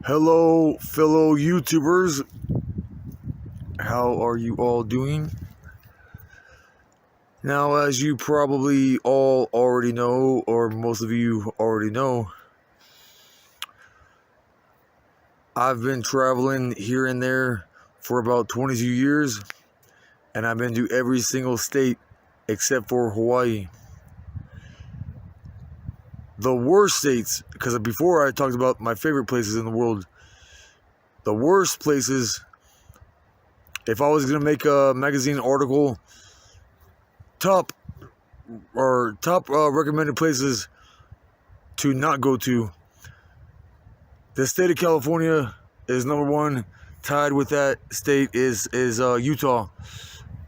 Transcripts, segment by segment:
Hello, fellow YouTubers. How are you all doing? Now, as you probably all already know, or most of you already know, I've been traveling here and there for about 22 years, and I've been to every single state except for Hawaii. The worst states, because before I talked about my favorite places in the world, the worst places, if I was going to make a magazine article, top recommended places to not go to, the state of California is number one. Tied with that state is Utah.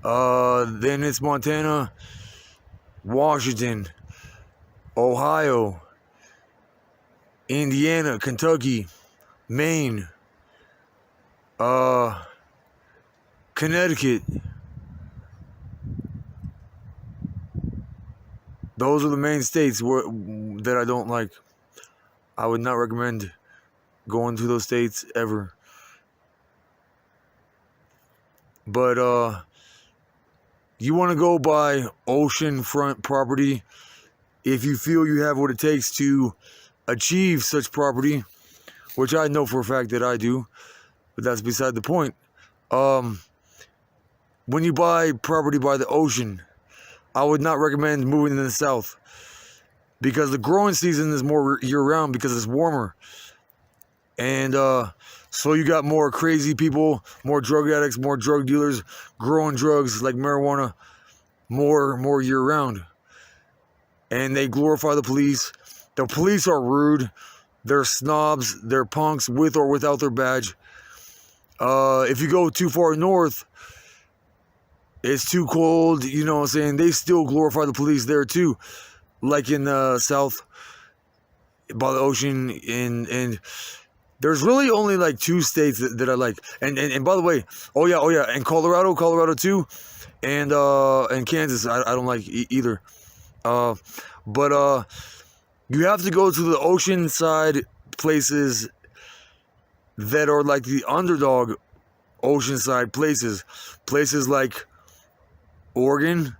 Then it's Montana, Washington, Ohio, Indiana, Kentucky, Maine, Connecticut. Those are the main states that I don't like. I would not recommend going to those states ever. But you want to go buy oceanfront property if you feel you have what it takes to achieve such property, which I know for a fact that I do, but that's beside the point. When you buy property by the ocean, I would not recommend moving to the south, because the growing season is more year-round because it's warmer. And so you got more crazy people, more drug addicts, more drug dealers growing drugs like marijuana more year-round. And they glorify the police. The police are rude. They're snobs. They're punks with or without their badge. If you go too far north, it's too cold, you know what I'm saying? They still glorify the police there too. Like in the south, by the ocean, and there's really only like two states that I like. And by the way, oh yeah, and Colorado too, and Kansas, I don't like either. But you have to go to the ocean side places that are like the underdog oceanside places like Oregon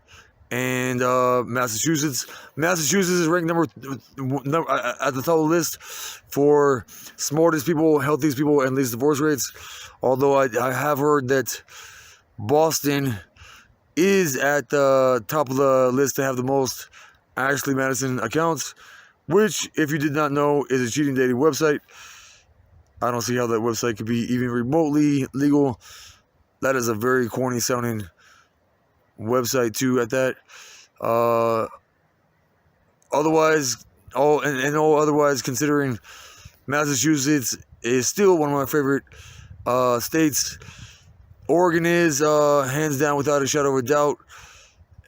and Massachusetts. Massachusetts is ranked number at the top of the list for smartest people, healthiest people, and least divorce rates. Although I have heard that Boston is at the top of the list to have the most Ashley Madison accounts, which, if you did not know, is a cheating dating website. I don't see how that website could be even remotely legal. That is a very corny sounding website too at that. Otherwise, otherwise, considering Massachusetts is still one of my favorite states. Oregon is hands down without a shadow of a doubt.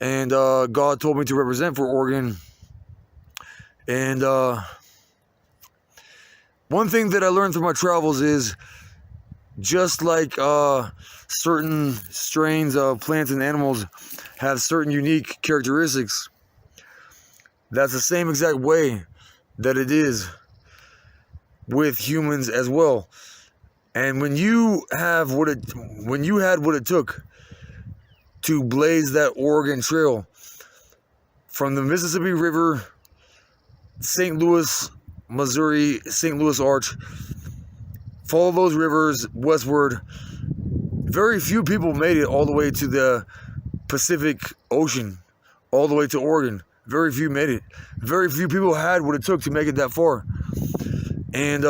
And God told me to represent for Oregon. And one thing that I learned through my travels is, just like certain strains of plants and animals have certain unique characteristics, that's the same exact way that it is with humans as well. And when you had what it took to blaze that Oregon Trail from the Mississippi River, St. Louis, Missouri, St. Louis Arch, follow those rivers westward, very few people made it all the way to the Pacific Ocean, all the way to Oregon. Very few made it. Very few people had what it took to make it that far. And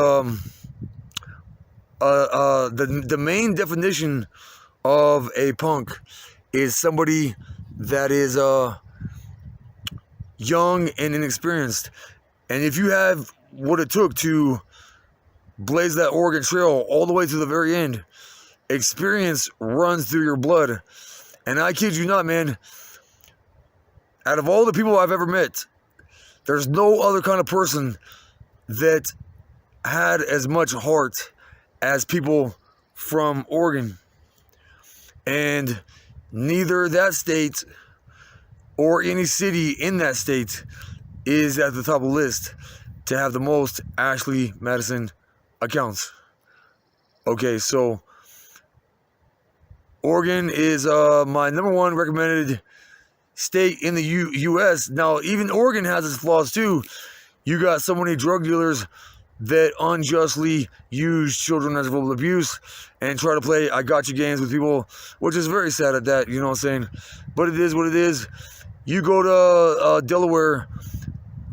the main definition of a punk is somebody that is young and inexperienced. And if you have what it took to blaze that Oregon Trail all the way to the very end, experience runs through your blood. And I kid you not, man, out of all the people I've ever met, there's no other kind of person that had as much heart as people from Oregon. And neither that state or any city in that state is at the top of the list to have the most Ashley Madison accounts. Okay, so Oregon is my #1 recommended state in the U.S. Now, even Oregon has its flaws too. You got so many drug dealers that unjustly use children as verbal abuse and try to play I got you games with people, which is very sad at that, you know what I'm saying? But it is what it is. You go to Delaware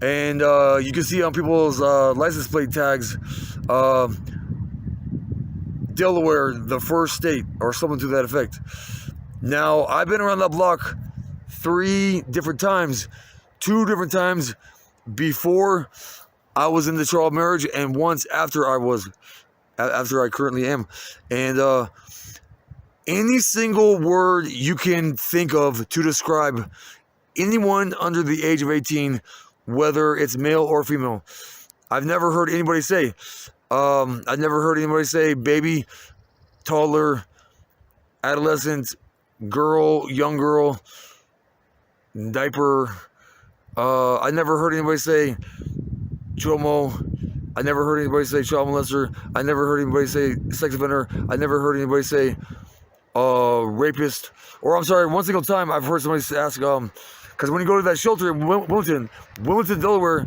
and you can see on people's license plate tags, Delaware, the first state, or something to that effect. Now, I've been around that block 3 different times, 2 different times before I was in the child marriage, and once after I currently am. And any single word you can think of to describe anyone under the age of 18, whether it's male or female, I've never heard anybody say. I've never heard anybody say baby, toddler, adolescent, girl, young girl, diaper. I never heard anybody say chomo. I never heard anybody say child molester. I never heard anybody say sex offender. I never heard anybody say rapist. Or I'm sorry, one single time I've heard somebody ask, because when you go to that shelter in Wilmington, Delaware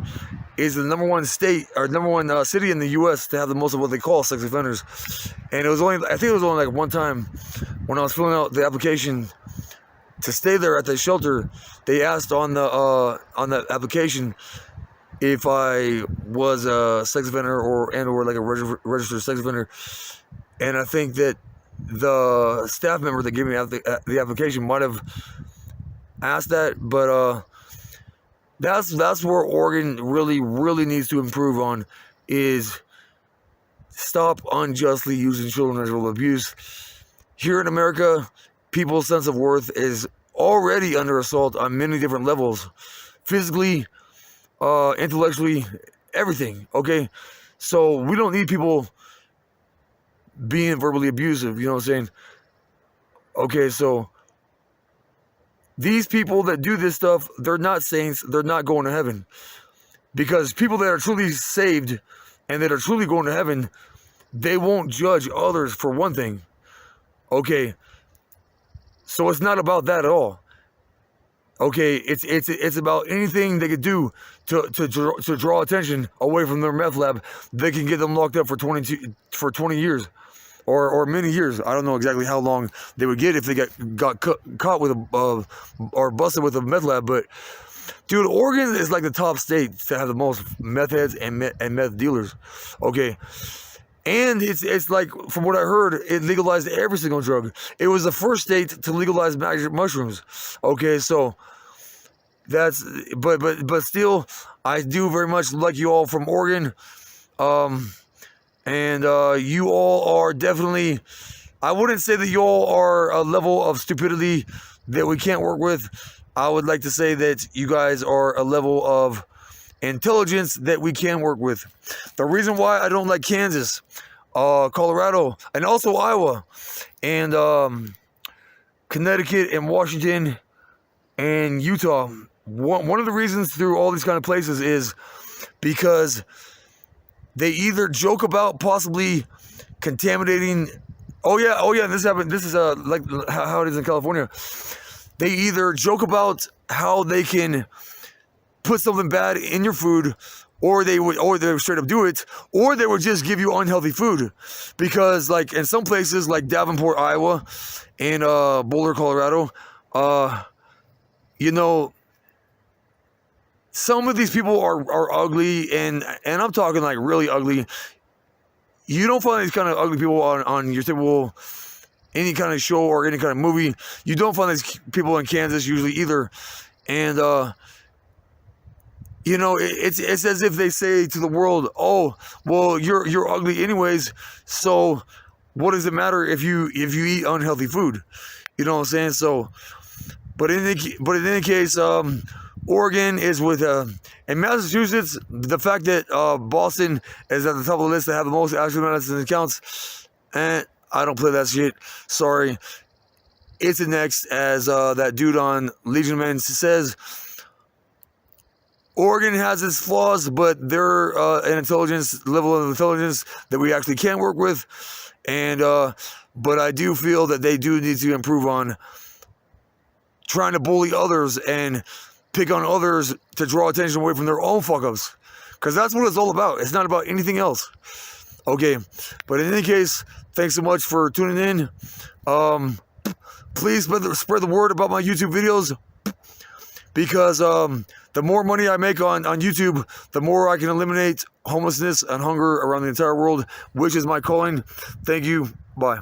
is the #1 state or #1 city in the U.S. to have the most of what they call sex offenders. And I think it was only like one time when I was filling out the application to stay there at the shelter, they asked on the application if I was a sex offender or like a registered sex offender. And I think that the staff member that gave me the application might have asked that, but that's where Oregon really needs to improve on, is stop unjustly using children as verbal abuse. Here in America, people's sense of worth is already under assault on many different levels, physically, intellectually, everything. Okay, so we don't need people being verbally abusive, you know what I'm saying? Okay, so these people that do this stuff, they're not saints, they're not going to heaven. Because people that are truly saved and that are truly going to heaven, they won't judge others for one thing. Okay, so it's not about that at all. Okay, it's about anything they could do to draw attention away from their meth lab. They can get them locked up for 20 years. Or many years. I don't know exactly how long they would get if they got caught with or busted with a meth lab. But dude, Oregon is like the top state to have the most meth heads and meth dealers. Okay, and it's like, from what I heard, it legalized every single drug. It was the first state to legalize magic mushrooms. Okay, so that's but still, I do very much like you all from Oregon. And you all are definitely, I wouldn't say that you all are a level of stupidity that we can't work with. I would like to say that you guys are a level of intelligence that we can work with. The reason why I don't like Kansas, Colorado, and also Iowa, and Connecticut, and Washington, and Utah, one of the reasons through all these kind of places is because they either joke about possibly contaminating. Oh yeah, this happened. This is like how it is in California. They either joke about how they can put something bad in your food, or they would straight up do it, or they would just give you unhealthy food. Because like in some places like Davenport, Iowa, and Boulder, Colorado, you know, some of these people are ugly, and I'm talking like really ugly. You don't find these kind of ugly people on your typical any kind of show or any kind of movie. You don't find these people in Kansas usually either. And you know, it's as if they say to the world, "Oh, well, you're ugly anyways. So what does it matter if you eat unhealthy food?" You know what I'm saying? So, but in any case, Oregon is with, in Massachusetts, the fact that Boston is at the top of the list to have the most actual medicine accounts, I don't play that shit. Sorry. It's the next, as that dude on Legion of Men says. Oregon has its flaws, but they're an level of intelligence that we actually can work with. And but I do feel that they do need to improve on trying to bully others and pick on others to draw attention away from their own fuck-ups. Because that's what it's all about. It's not about anything else. Okay, but in any case, thanks so much for tuning in. Please spread the word about my YouTube videos, because the more money I make on YouTube, the more I can eliminate homelessness and hunger around the entire world, which is my calling. Thank you. Bye.